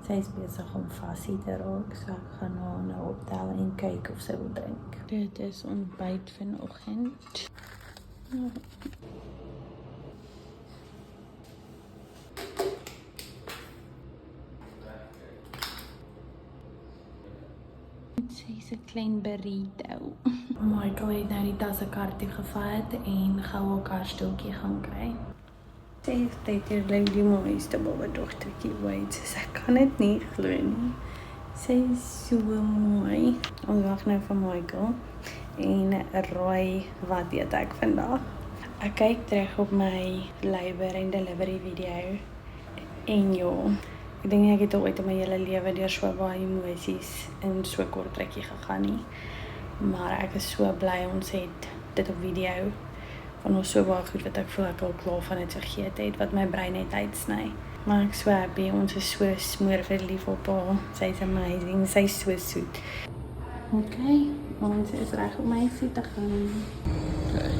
Sy is besig om fasie te raak, so ek gaan haar nou optel en kyk of sy wil drink. Dit is ontbyt vanoggend. Sy is 'n klein burrito. Michael het nou die tassekar toe gevat en gou 'n karstoeltjie gaan kry. Sy het hier die mooiste babadogtertjie ooit, so ek kan dit nie glo nie. Sy is so mooi. Ons wag nou vir Michael en raai wat eet ek vandag. Ek kyk terug op my labour en delivery video en ja, ek dink nie ek het ooit in my hele lewe deur so baie emosies in so kort rukkie gegaan nie. Maar ek is so bly ons het dit op video van ons so baie goed wat ek voel ek al klaar van het vergeet het, wat my brein net uitsny. Maar ek so happy, ons is so smoorverlief op haar. Sy is amazing, sy is so soet. Okay, ons is reg om my te gaan. Okay.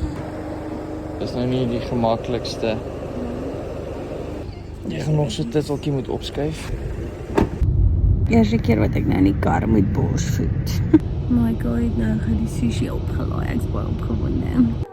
Dis nou nie die gemaklikste. Jy gaan nog so titteltjie moet opskuif. Eerste keer wat ek nou in die kar moet borsvoed. Michael het nou die sushi opgelaai, ek is baie opgewonde.